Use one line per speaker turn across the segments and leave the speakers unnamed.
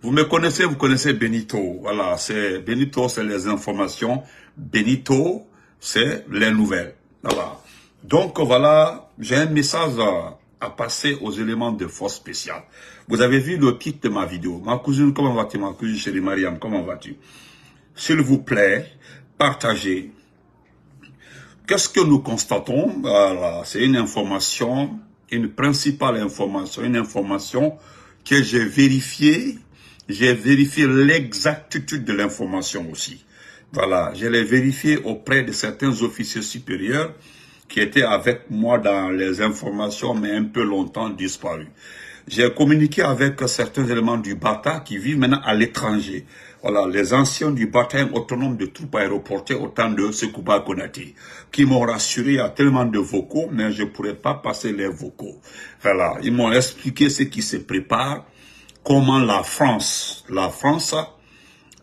Vous me connaissez, vous connaissez Benito. Voilà, c'est Benito, c'est les informations. Benito, c'est les nouvelles. Voilà. Donc voilà, j'ai un message à passer aux éléments de force spéciale. Vous avez vu le titre de ma vidéo. Ma cousine, comment vas-tu? Ma cousine chérie Mariam, comment vas-tu? S'il vous plaît, partagez. Qu'est-ce que nous constatons? Voilà, c'est une information, une principale information, une information que j'ai vérifiée. J'ai vérifié l'exactitude de l'information aussi. Voilà, je l'ai vérifié auprès de certains officiers supérieurs qui étaient avec moi dans les informations, mais un peu longtemps disparus. J'ai communiqué avec certains éléments du Bata qui vivent maintenant à l'étranger. Voilà, les anciens du bataillon autonome de troupes aéroportées au temps de Sekouba Konaté, qui m'ont rassuré, il y a tellement de vocaux, mais je ne pourrais pas passer les vocaux. Voilà, ils m'ont expliqué ce qui se prépare, comment la France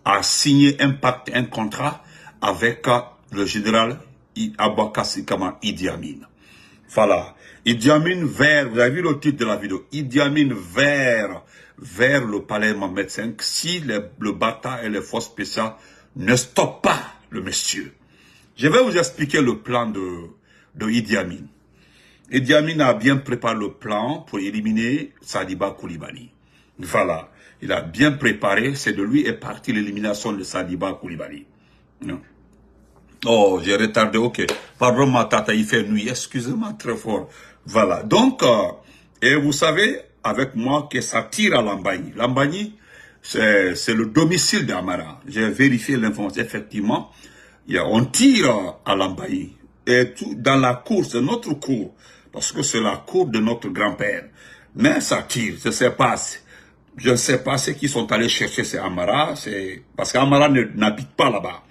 a signé un pacte, un contrat avec le général Abouakassi Kama Idi Amin. Voilà. Idi Amin vers, vous avez vu le titre de la vidéo, Idi Amin vers le palais Mohamed V, si le Bata et les forces spéciales ne stoppent pas le monsieur. Je vais vous expliquer le plan de Idi Amin. Idi Amin a bien préparé le plan pour éliminer Sadiba Koulibaly. Voilà. Il a bien préparé, c'est de lui est partie l'élimination de Sadiba Koulibaly. Oh, j'ai retardé, ok. Pardon, ma tata, il fait nuit, excusez-moi très fort. Voilà, donc, et vous savez, avec moi, que ça tire à Lambagny. Lambagny, c'est le domicile d'Amara. J'ai vérifié l'information, effectivement, on tire à Lambagny. Et tout, dans la cour, c'est notre cour, parce que c'est la cour de notre grand-père. Mais ça tire, je ne sais pas ce qu'ils sont allés chercher, c'est Amara, parce qu'Amara n'habite pas là-bas.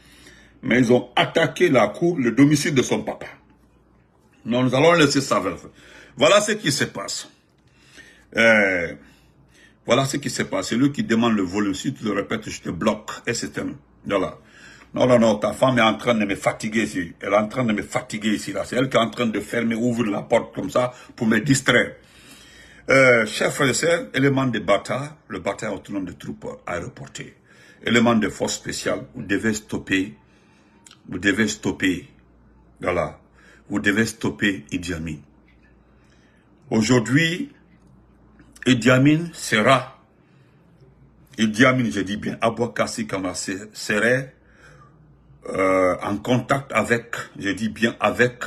Mais ils ont attaqué la cour, le domicile de son papa. Non, nous allons laisser ça. Voilà ce qui se passe. Voilà ce qui se passe. C'est lui qui demande le vol. Si tu le répètes, je te bloque. Et c'est un... Voilà. Non, ta femme est en train de me fatiguer ici. Elle est en train de me fatiguer ici. C'est elle qui est en train de fermer, ouvrir la porte comme ça pour me distraire. Chers frères et sœurs, élément de Bata, le bataillon autonome de troupes aéroportées. Élément de force spéciale, vous devez stopper. Vous devez stopper. Voilà. Vous devez stopper Idi Amin. Aujourd'hui, Idi Amin sera, Idi Amin, je dis bien, Abouakassi Kama serait en contact avec, je dis bien avec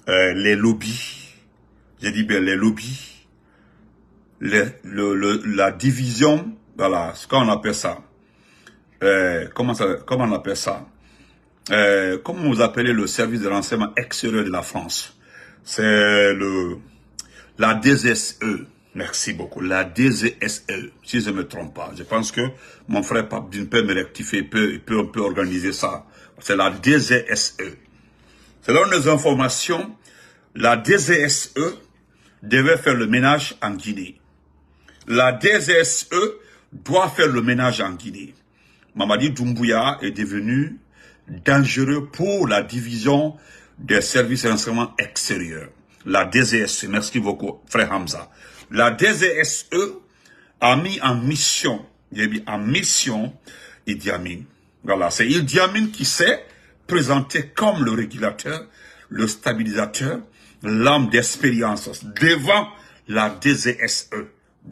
les lobbies, je dis bien les lobbies, la division, voilà, ce qu'on appelle ça, comment on appelle ça? Comment vous appelez le service de renseignement extérieur de la France? C'est la DZSE. Merci beaucoup. La DZSE, si je ne me trompe pas. Je pense que mon frère Papdine peut me rectifier, il peut organiser ça. C'est la DZSE. Selon nos informations, la DZSE devait faire le ménage en Guinée. La DZSE doit faire le ménage en Guinée. Mamadi Doumbouya est devenu dangereux pour la division des services de renseignement extérieurs. La DZSE, merci beaucoup, frère Hamza. La DZSE a mis en mission, Idi Amin. Voilà, c'est Idi Amin qui s'est présenté comme le régulateur, le stabilisateur, l'homme d'expérience devant la DZSE,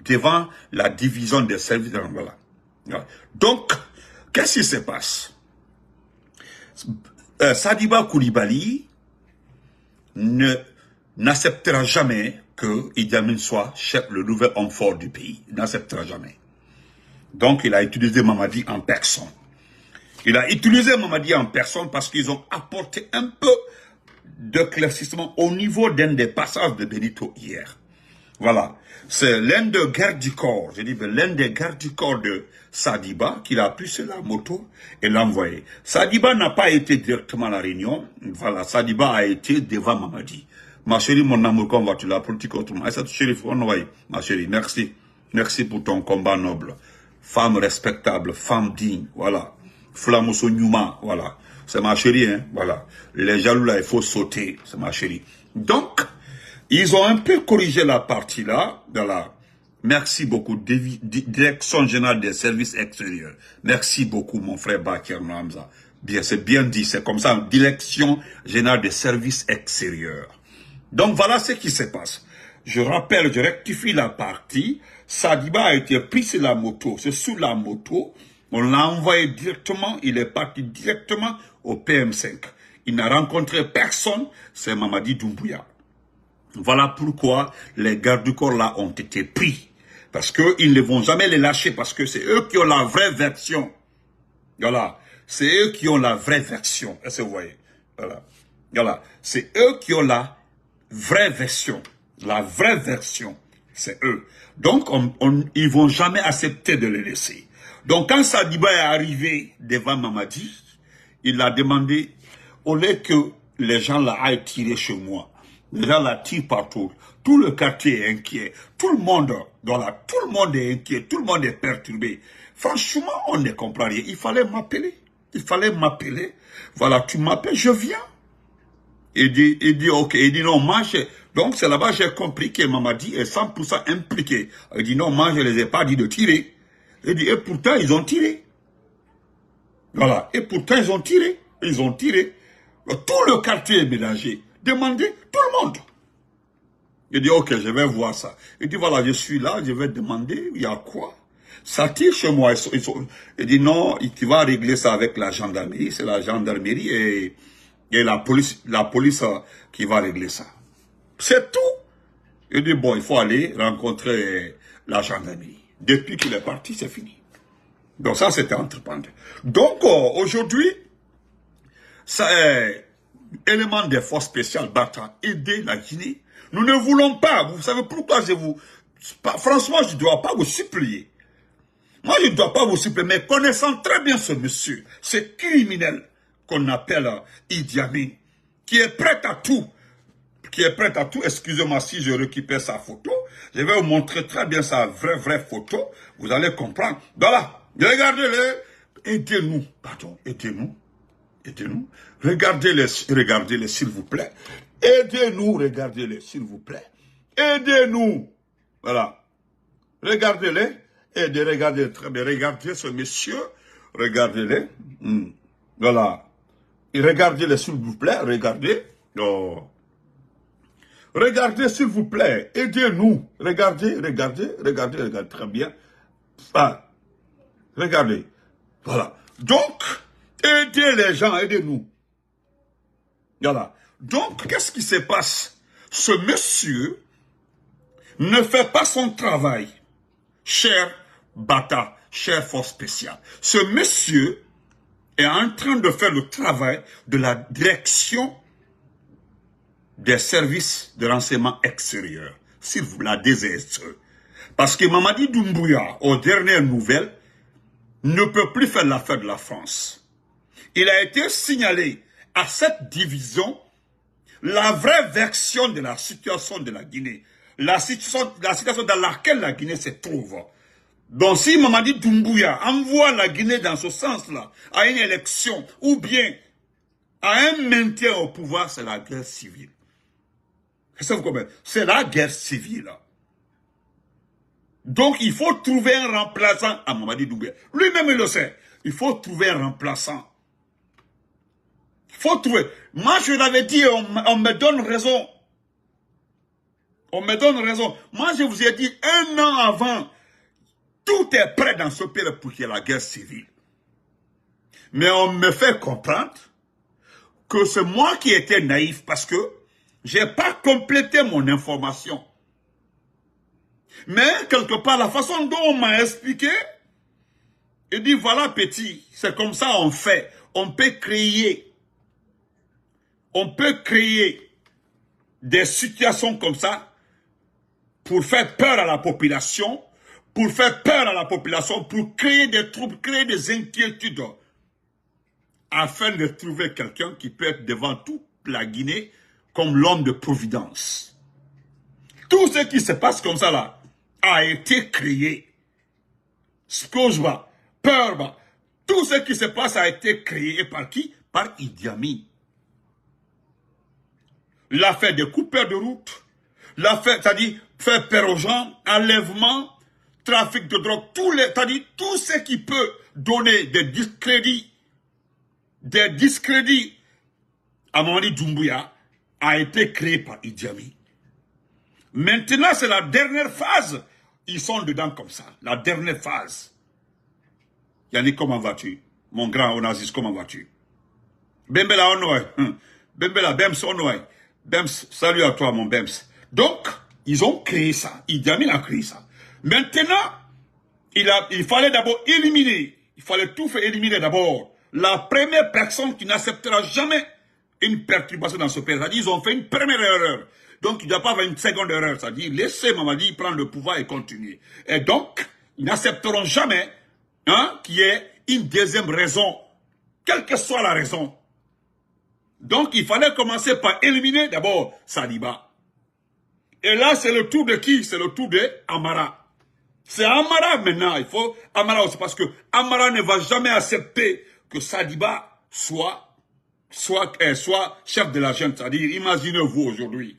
devant la division des services de renseignement. Voilà. Donc, qu'est-ce qui se passe? Sadiba Koulibaly n'acceptera jamais que Idi Amin soit le nouvel homme fort du pays. Il n'acceptera jamais. Donc, il a utilisé Mamadi en personne. Il a utilisé Mamadi en personne parce qu'ils ont apporté un peu d'éclaircissement au niveau d'un des passages de Benito hier. Voilà. C'est l'un des gardes du corps, je dis l'un des gardes du corps de Sadiba qu'il a pris sur la moto et l'a envoyé. Sadiba n'a pas été directement à la réunion. Voilà, Sadiba a été devant Mamadi. Ma chérie, mon amour, comment vas-tu? La politique autrement. Ma chérie, merci. Merci pour ton combat noble. Femme respectable, femme digne, voilà. Flamoso Numa, voilà. C'est ma chérie, hein, voilà. Les jaloux là, il faut sauter, c'est ma chérie. Donc, ils ont un peu corrigé la partie là, Merci beaucoup, Direction générale des services extérieurs. Merci beaucoup, mon frère Bakir Namza. Bien, c'est bien dit, c'est comme ça, Direction générale des services extérieurs. Donc voilà ce qui se passe. Je rappelle, je rectifie la partie. Sadiba a été pris sur la moto, c'est sous la moto. On l'a envoyé directement, il est parti directement au PM5. Il n'a rencontré personne, c'est Mamadi Doumbouya. Voilà pourquoi les gardes du corps là ont été pris. Parce qu'ils ne vont jamais les lâcher, parce que c'est eux qui ont la vraie version. Voilà. C'est eux qui ont la vraie version. Est-ce que vous voyez? Voilà. Voilà. C'est eux qui ont la vraie version. La vraie version. C'est eux. Donc, ils ne vont jamais accepter de les laisser. Donc, quand Sadiba est arrivé devant Mamadi, il a demandé, au lieu que les gens là aillent tirer chez moi, les gens là tirent partout, tout le quartier est inquiet, tout le monde, voilà, tout le monde est inquiet, tout le monde est perturbé. Franchement, on ne comprend rien. Il fallait m'appeler. Il fallait m'appeler. Voilà, tu m'appelles, je viens. Il dit, ok. Il dit, non, moi, donc c'est là-bas j'ai compris que Mamadi est 100% impliqué. Il dit, non, moi, je ne les ai pas dit de tirer. Il dit, et pourtant, ils ont tiré. Voilà, et pourtant, ils ont tiré. Ils ont tiré. Tout le quartier est mélangé. Demandez tout le monde. Il dit, ok, je vais voir ça. Il dit, voilà, je suis là, je vais demander, il y a quoi? Ça tire chez moi. Il dit, non, tu vas régler ça avec la gendarmerie. C'est la gendarmerie et la police qui va régler ça. C'est tout. Il dit, bon, il faut aller rencontrer la gendarmerie. Depuis qu'il est parti, c'est fini. Donc ça, c'était entreprendre. Donc, aujourd'hui, ça est élément des forces spéciales battant aider la Guinée. Nous ne voulons pas. Vous savez pourquoi franchement, je ne dois pas vous supplier. Moi, je ne dois pas vous supplier, mais connaissant très bien ce monsieur, ce criminel qu'on appelle Idi Amin, qui est prêt à tout, excusez-moi si je récupère sa photo, je vais vous montrer très bien sa vraie photo, vous allez comprendre. Voilà, regardez-le, aidez-nous, pardon, aidez-nous, regardez-les s'il vous plaît, aidez-nous, regardez-les s'il vous plaît, aidez-nous, voilà, regardez-les, regardez très bien, regardez ce monsieur, regardez-les, voilà, et regardez-les s'il vous plaît, regardez, oh. Regardez s'il vous plaît, aidez-nous, regardez, très bien, ah, regardez, voilà, donc, aidez les gens, aidez-nous, voilà, donc, qu'est-ce qui se passe? Ce monsieur ne fait pas son travail, cher Bata, cher force spéciale. Ce monsieur est en train de faire le travail de la direction des services de renseignement extérieur, s'il vous plaît, la DSE. Parce que Mamadi Doumbouya, aux dernières nouvelles, ne peut plus faire l'affaire de la France. Il a été signalé à cette division la vraie version de la situation de la Guinée, la situation dans laquelle la Guinée se trouve. Donc si Mamadi Doumbouya envoie la Guinée dans ce sens-là, à une élection, ou bien à un maintien au pouvoir, c'est la guerre civile. C'est la guerre civile. Donc il faut trouver un remplaçant à Mamadi Doumbouya. Lui-même il le sait. Il faut trouver un remplaçant. Il faut trouver. Moi je l'avais dit, on me donne raison. On me donne raison. Moi je vous ai dit 1 an avant, tout est prêt dans ce pays pour qu'il y ait la guerre civile. Mais on me fait comprendre que c'est moi qui étais naïf parce que je n'ai pas complété mon information. Mais quelque part, la façon dont on m'a expliqué, il dit voilà petit, c'est comme ça on fait. On peut créer des situations comme ça pour faire peur à la population, pour créer des troubles, créer des inquiétudes, afin de trouver quelqu'un qui peut être devant toute la Guinée comme l'homme de providence. Tout ce qui se passe comme ça là a été créé. Peur, tout ce qui se passe a été créé. Et par qui? Par Idi Amin. L'affaire des coupeurs de route, l'affaire, c'est-à-dire faire peur aux gens, enlèvement, trafic de drogue, c'est-à-dire tout ce qui peut donner des discrédits à Mamadi Doumbouya a été créé par Idi Amin. Maintenant, c'est la dernière phase. Ils sont dedans comme ça. La dernière phase. Yannick, comment vas-tu? Mon grand Onassis, comment vas-tu? Bembela Onoy. Bembela, Bems Onoy. Bems, salut à toi, mon Bems. Donc, ils ont créé ça. Idi Amin a créé ça. Maintenant, il fallait d'abord éliminer. Il fallait tout faire éliminer d'abord. La première personne qui n'acceptera jamais une perturbation dans ce pays. C'est-à-dire, ils ont fait une première erreur. Donc, il n'y a pas une seconde erreur. C'est-à-dire, laissez Mamadi prendre le pouvoir et continuer. Et donc, ils n'accepteront jamais qu'il y ait une deuxième raison, quelle que soit la raison. Donc, il fallait commencer par éliminer d'abord Sadiba. Et là, c'est le tour de qui? C'est le tour de Amara. C'est Amara maintenant. Il faut Amara aussi parce que Amara ne va jamais accepter que Sadiba soit chef de la junte. C'est-à-dire, imaginez-vous aujourd'hui.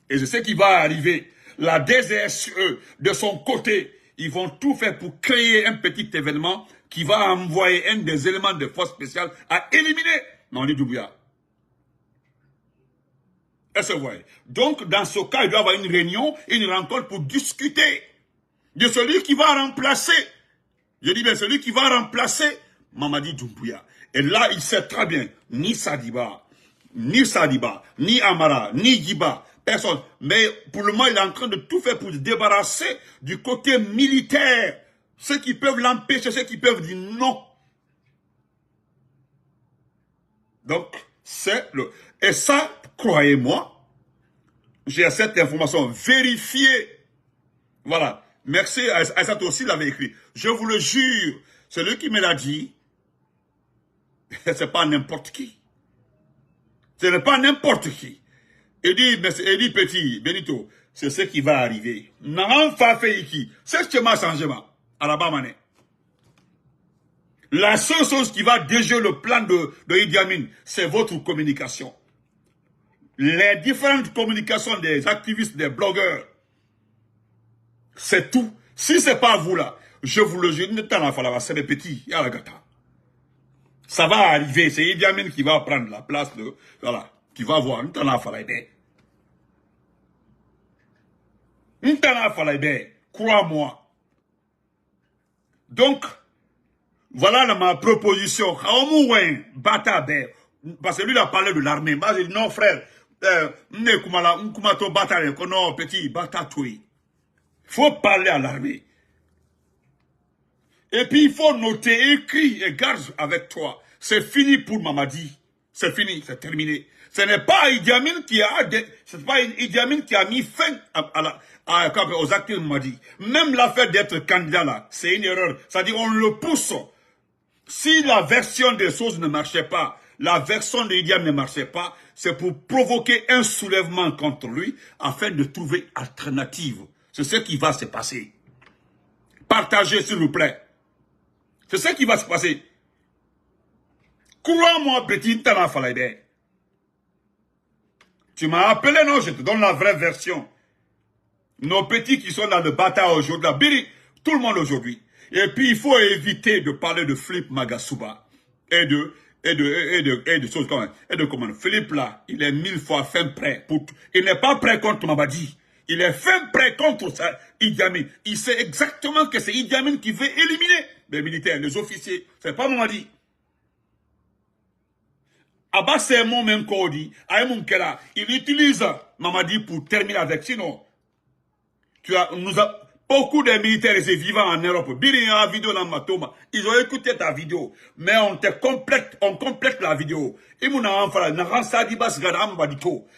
Et je sais qu'il va arriver. La DGSE, de son côté, ils vont tout faire pour créer un petit événement qui va envoyer un des éléments de force spéciale à éliminer Mamadi Doumbouya. Est-ce que vous voyez? Donc, dans ce cas, il doit y avoir une réunion, une rencontre pour discuter de celui qui va remplacer. Je dis bien celui qui va remplacer Mamadi Doumbouya. Et là, il sait très bien, ni Sadiba, ni Amara, ni Giba, personne. Mais pour le moment, il est en train de tout faire pour se débarrasser du côté militaire. Ceux qui peuvent l'empêcher, ceux qui peuvent dire non. Donc, c'est le... Et ça, croyez-moi, j'ai cette information vérifiée. Voilà. Merci, Aïssat aussi l'avait écrit. Je vous le jure, celui qui me l'a dit, c'est pas n'importe qui. Ce n'est pas n'importe qui. Il dit petit, Benito, c'est ce qui va arriver. N'en fa fait qui. C'est ce qui m'a changé, à la Bamane. La seule chose qui va déjouer le plan de Idi Amin, c'est votre communication. Les différentes communications des activistes, des blogueurs, c'est tout. Si c'est pas vous là, je vous le jure, c'est les petits, y'a la gata. Ça va arriver, c'est Idi Amin qui va prendre la place de, voilà, qui va voir, crois-moi. Donc, voilà ma proposition. Parce que lui, il a parlé de l'armée. Moi, j'ai dit, non, frère, non, petit, il faut parler à l'armée. Et puis, il faut noter, écrit et garde avec toi. C'est fini pour Mamadi. C'est fini, c'est terminé. Ce n'est pas Idi Amin qui a mis fin aux actes de Mamadi. Même l'affaire d'être candidat là, c'est une erreur. C'est-à-dire, on le pousse. Si la version des choses ne marchait pas, la version de Idi Amin ne marchait pas, c'est pour provoquer un soulèvement contre lui afin de trouver alternative. C'est ce qui va se passer. Partagez, s'il vous plaît. C'est ce qui va se passer. Crois-moi, Betty Tana Falaïbe. Tu m'as appelé, non? Je te donne la vraie version. Nos petits qui sont dans le bataille aujourd'hui, tout le monde aujourd'hui. Et puis, il faut éviter de parler de Philippe Magasuba et de choses comme ça. Et de comment Philippe là, il est 1000 fois fin prêt. Il n'est pas prêt contre Mamadi. Il est fin prêt contre ça, Idi Amin. Il sait exactement que c'est Idi Amin qui veut éliminer les militaires, les officiers. C'est pas Mamadi. Abbas c'est mon même Kodi, il utilise Mamadi pour terminer avec. Sinon, beaucoup de militaires vivant en Europe. Biriya vidéo dans Matoma. Ils ont écouté ta vidéo. Mais on complète la vidéo.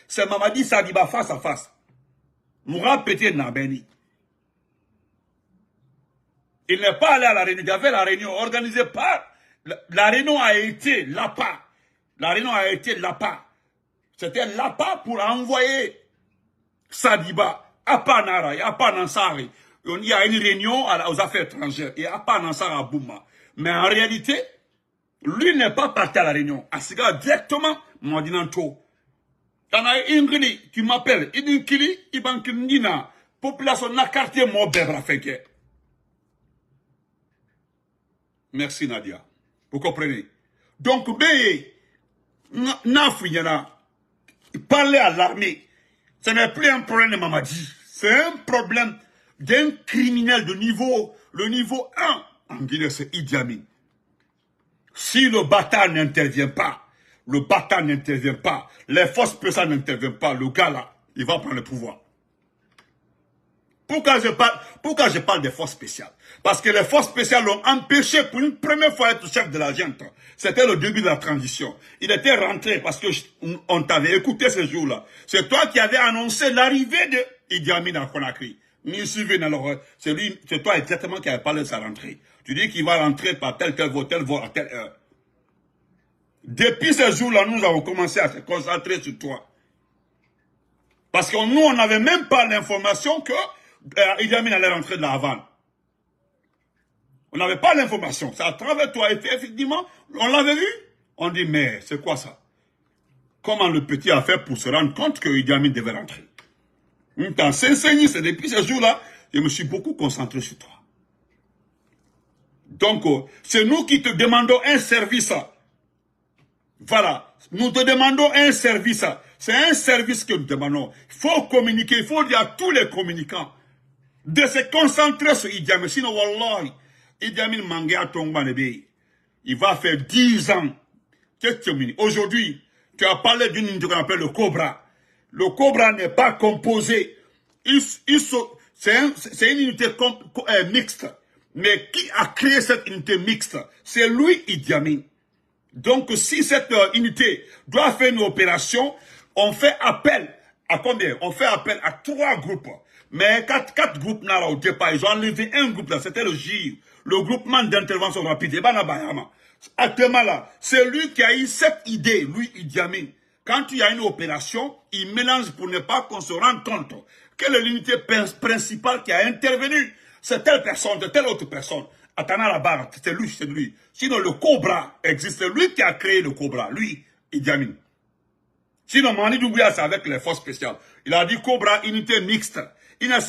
C'est Mamadi Sadiba face à face. Moura pété Nabeni. Il n'est pas allé à la réunion. Il y avait la réunion organisée par. La réunion a été l'APA. La réunion a été l'APA. C'était l'APA pour envoyer Sadiba, APA Nara, APA Nansari. Il y a une réunion aux affaires étrangères et APA Nansari à Bouma. Mais en réalité, lui n'est pas parti à la réunion. Asiga directement, Mwadinanto. T'en as une qui m'appelle, une kili, Ibankindina, population na quartier mo bebra feke. Merci Nadia. Vous comprenez? Donc, parler à l'armée, ce n'est plus un problème de Mamadi. C'est un problème d'un criminel de niveau, le niveau 1. En Guinée, c'est Idi Amin. Si le bâtard n'intervient pas, les forces spéciales n'interviennent pas, le gars là, il va prendre le pouvoir. Pourquoi je parle des forces spéciales? Parce que les forces spéciales l'ont empêché pour une première fois d'être chef de la junte. C'était le début de la transition. Il était rentré parce que on t'avait écouté ce jour-là. C'est toi qui avais annoncé l'arrivée de Idi Amin à Conakry. C'est toi exactement qui avait parlé de sa rentrée. Tu dis qu'il va rentrer par tel vol à telle heure. Depuis ce jour-là, nous avons commencé à se concentrer sur toi. Parce que nous, on n'avait même pas l'information que Idi Amin allait rentrer de la Havane. On n'avait pas l'information. C'est à travers toi. Et effectivement, on l'avait vu. On dit, mais c'est quoi ça? Comment le petit a fait pour se rendre compte que Idi Amin devait rentrer? C'est depuis ce jour-là, je me suis beaucoup concentré sur toi. Donc, c'est nous qui te demandons un service. Voilà. Nous te demandons un service. C'est un service que nous demandons. Il faut communiquer. Il faut dire à tous les communicants de se concentrer sur Idi Amin. Sinon, Wallah, Idi Amin Mangea Tongba Nebe, il va faire 10 ans. Aujourd'hui, tu as parlé d'une unité qu'on appelle le Cobra. Le Cobra n'est pas composé. C'est une unité mixte. Mais qui a créé cette unité mixte? C'est lui, Idi Amin. Donc, si cette unité doit faire une opération, on fait appel à combien? On fait appel à 3 groupes. Mais 4 groupes là au départ, ils ont enlevé un groupe là, c'était le GIR, le groupement d'intervention rapide. Actuellement là, c'est lui qui a eu cette idée, lui Idi Amin. Quand il y a une opération, il mélange pour ne pas qu'on se rende compte que l'unité principale qui a intervenu, c'est telle personne, de telle autre personne. Attendant la barre, c'est lui. Sinon le Cobra existe, c'est lui qui a créé le Cobra, lui, Idi Amin. Sinon Mani Doumbouya, c'est avec les forces spéciales. Il a dit Cobra, unité mixte. Il a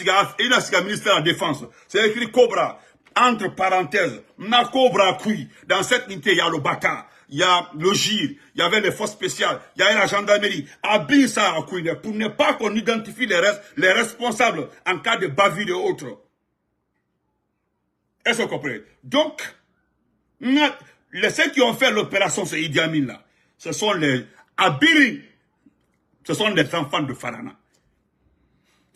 ministère de la Défense. C'est écrit Cobra. Entre parenthèses, na Cobra Kui. Dans cette unité, il y a le Baka, il y a le GIR, il y avait les forces spéciales, il y avait la gendarmerie. Abîme ça à Kui, pour ne pas qu'on identifie les responsables en cas de bavure et autres. Est-ce que vous comprenez? Donc, ceux qui ont fait l'opération, c'est Idi Amin là. Ce sont les Abiri. Ce sont des enfants de Farana.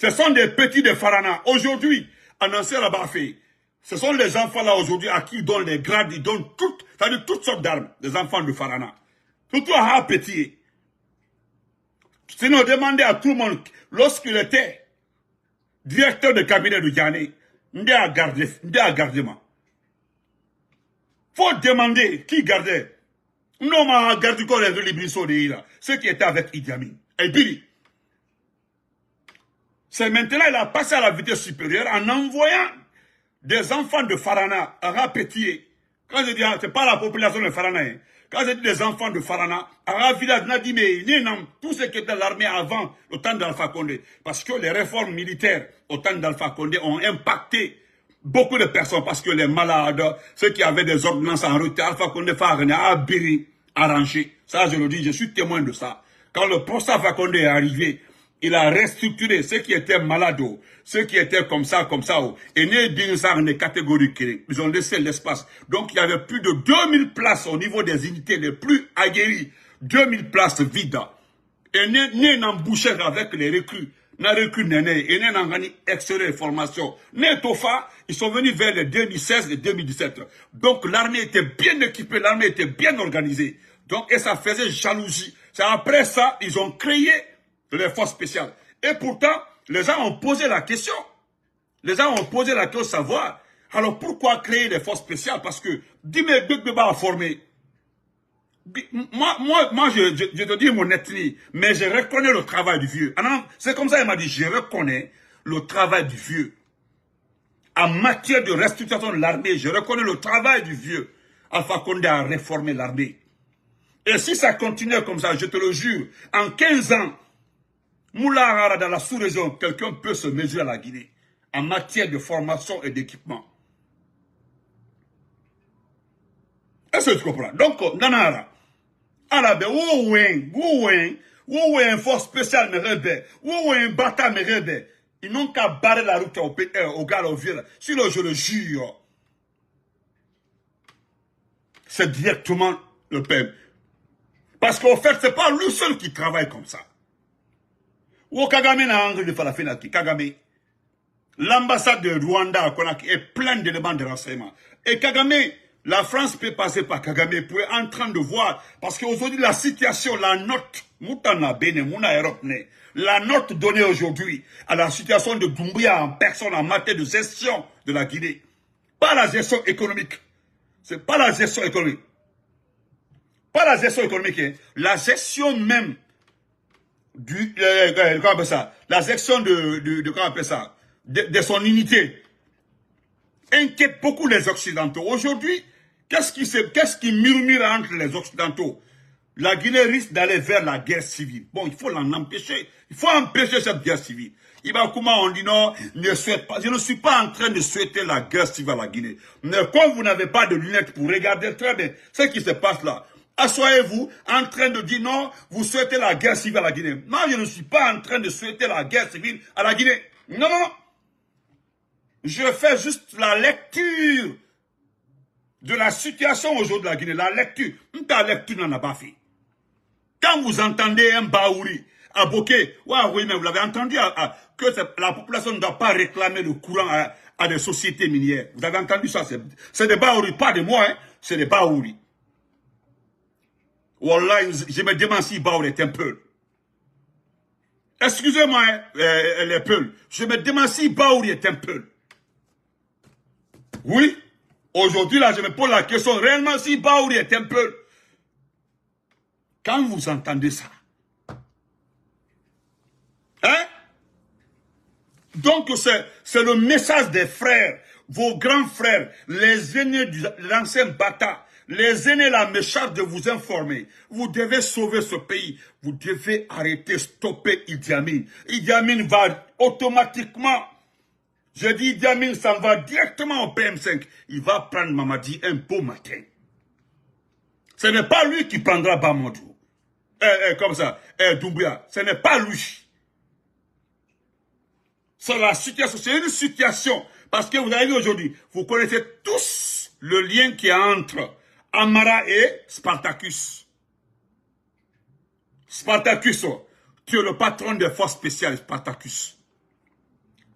Ce sont des petits de Farana. Aujourd'hui, annoncé là-bas fait. Ce sont les enfants là aujourd'hui à qui ils donnent les grades, ils donnent toutes sortes d'armes, des enfants de Farana. Surtout à petit. Sinon, demandez à tout le monde, lorsqu'il était directeur de cabinet de Diané, il a gardé moi. Faut demander qui gardait. Non, ma garde corps de Libriso de Ira, ceux qui étaient avec Idi Amin. Et Billy. C'est maintenant il a passé à la vitesse supérieure en envoyant des enfants de Farana à Rapetier. Quand je dis, c'est pas la population de Farana. Hein. Quand je dis des enfants de Farana, à village Nadime, tout ce qui était l'armée avant le temps d'Alpha Condé. Parce que les réformes militaires au temps d'Alpha Condé ont impacté beaucoup de personnes. Parce que les malades, ceux qui avaient des ordonnances en retard, Alpha Condé a Biri arrangé. Ça, je le dis, je suis témoin de ça. Quand le procès Alpha Condé est arrivé, il a restructuré ceux qui étaient malades, ceux qui étaient comme ça, et né d'une catégorie clé. Ils ont laissé l'espace. Donc, il y avait plus de 2000 places au niveau des unités les plus aguerries. 2000 places vides. Et né n'embouché avec les recrues. N'a recrues néné, et né n'a gagné extérieur de formation. Né Tofa, ils sont venus vers les 2016 et 2017. Donc, l'armée était bien équipée, l'armée était bien organisée. Donc, et ça faisait jalousie. C'est après ça, ils ont créé les forces spéciales. Et pourtant, les gens ont posé la question. Les gens ont posé la question de savoir. Alors pourquoi créer les forces spéciales? Parce que, dis-moi, deux à former. Moi, je te dis mon ethnie, mais je reconnais le travail du vieux. C'est comme ça, il m'a dit, je reconnais le travail du vieux. En matière de restructuration de l'armée, je reconnais le travail du vieux. Alpha Condé a réformé l'armée. Et si ça continue comme ça, je te le jure, en 15 ans, Moulahara, dans la sous-région, quelqu'un peut se mesurer à la Guinée en matière de formation et d'équipement. Est-ce que tu comprends? Donc, Nanara, Arabe, Wowen, force spéciale me rebelle, Wowen, Bata me rebelle. Ils n'ont qu'à barrer la route au gars, au vieux. Sinon, je le jure, c'est directement le peuple. Parce qu'en fait, c'est pas lui seul qui travaille comme ça. Ou Kagame n'a envie de faire la finale. Kagame, l'ambassade de Rwanda à Conakry est pleine d'éléments de renseignement. Et Kagame, la France peut passer par Kagame pour être en train de voir. Parce qu'aujourd'hui, la situation, la note, la note donnée aujourd'hui à la situation de Doumbouya en personne en matière de gestion de la Guinée. Pas la gestion économique. C'est pas la gestion économique. Pas la gestion économique, hein. La gestion même du, comment on appelle ça? La gestion comment on appelle ça? De son unité. Inquiète beaucoup les Occidentaux. Aujourd'hui, qu'est-ce qui murmure entre les Occidentaux? La Guinée risque d'aller vers la guerre civile. Bon, il faut l'en empêcher. Il faut empêcher cette guerre civile. Comment on dit non, ne souhaite pas. Je ne suis pas en train de souhaiter la guerre civile à la Guinée. Mais comme vous n'avez pas de lunettes pour regarder très bien ce qui se passe là, assoyez-vous en train de dire non, vous souhaitez la guerre civile à la Guinée. Non, je ne suis pas en train de souhaiter la guerre civile à la Guinée. Non, non, non. Je fais juste la lecture de la situation aujourd'hui de la Guinée. La lecture. Ta lecture n'en a pas fait. Quand vous entendez un Baouri à Boké, oui, mais vous l'avez entendu que la population ne doit pas réclamer le courant à des sociétés minières. Vous avez entendu ça? C'est des Baouri, pas de moi, hein, c'est des Baouri. Wallah, je me demande si Baouri est un peu. Excusez-moi, les peuls. Je me demande si Baouri est un peu. Oui, aujourd'hui, là, je me pose la question réellement si Baouri est un peu. Quand vous entendez ça, hein? Donc, c'est le message des frères, vos grands frères, les aînés de l'ancien Bata, les aînés là me chargent de vous informer. Vous devez sauver ce pays. Vous devez arrêter, stopper Idi Amin. Idi Amin va automatiquement, je dis Idi Amin s'en va directement au PM5. Il va prendre Mamadi un beau matin. Ce n'est pas lui qui prendra Bamandou. Comme ça, Doumbouya. Ce n'est pas lui. C'est la situation, c'est une situation. Parce que vous avez vu aujourd'hui, vous connaissez tous le lien qui est entre Amara et Spartacus. Spartacus, tu es le patron des forces spéciales, Spartacus.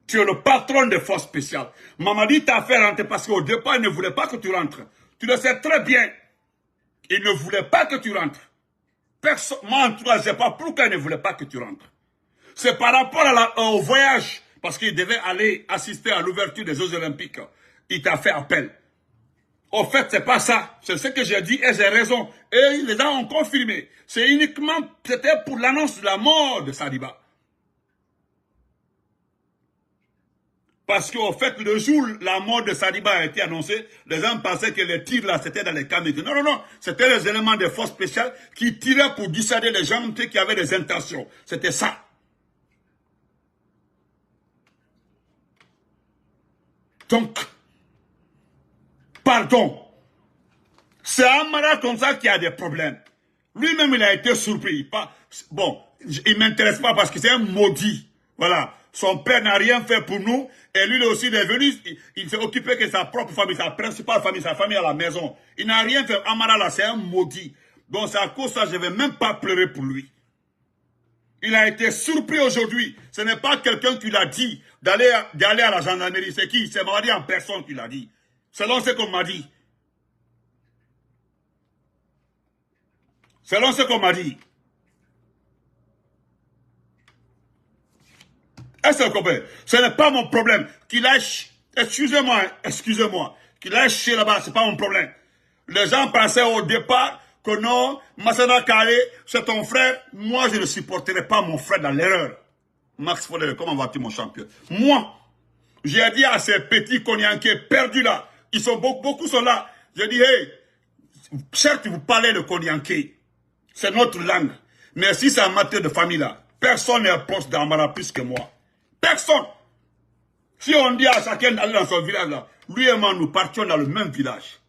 Tu es le patron des forces spéciales. Mamadi t'a fait rentrer parce qu'au départ, il ne voulait pas que tu rentres. Tu le sais très bien. Il ne voulait pas que tu rentres. Personne, moi en tout cas, je ne sais pas pourquoi il ne voulait pas que tu rentres. C'est par rapport au voyage, parce qu'il devait aller assister à l'ouverture des Jeux Olympiques. Il t'a fait appel. Au fait, c'est pas ça. C'est ce que j'ai dit et j'ai raison. Et les gens ont confirmé. C'est uniquement, c'était pour l'annonce de la mort de Sadiba. Parce qu'au fait, le jour où la mort de Sadiba a été annoncée, les gens pensaient que les tirs là, c'était dans les caméras. Non, non, non. C'était les éléments des forces spéciales qui tiraient pour dissuader les gens qui avaient des intentions. C'était ça. Donc, pardon. C'est Amara comme ça qui a des problèmes. Lui-même, il a été surpris. Bon, il ne m'intéresse pas parce que c'est un maudit. Voilà. Son père n'a rien fait pour nous. Et lui aussi, il est venu. Il s'est occupé que sa propre famille, sa principale famille, sa famille à la maison. Il n'a rien fait. Amara, là, c'est un maudit. Donc, c'est à cause de ça que je ne vais même pas pleurer pour lui. Il a été surpris aujourd'hui. Ce n'est pas quelqu'un qui l'a dit d'aller à la gendarmerie. C'est qui? C'est Mamadi en personne qui l'a dit. Selon ce qu'on m'a dit. Selon ce qu'on m'a dit. Est-ce que vous comprenez? Ce n'est pas mon problème. Qu'il aille, excusez-moi, qu'il aille chez là-bas, ce n'est pas mon problème. Les gens pensaient au départ que non, Massana Kale, c'est ton frère. Moi, je ne supporterai pas mon frère dans l'erreur. Max Follere, comment vas-tu, mon champion? Moi, j'ai dit à ces petits Konyankais perdus là, beaucoup sont là. J'ai dit, hey, certes, vous parlez le Konyankais. C'est notre langue. Mais si c'est en matière de famille là, Personne n'est proche d'Amara plus que moi. Personne. Si on dit à chacun d'aller dans son village, là, lui et moi, nous partions dans le même village.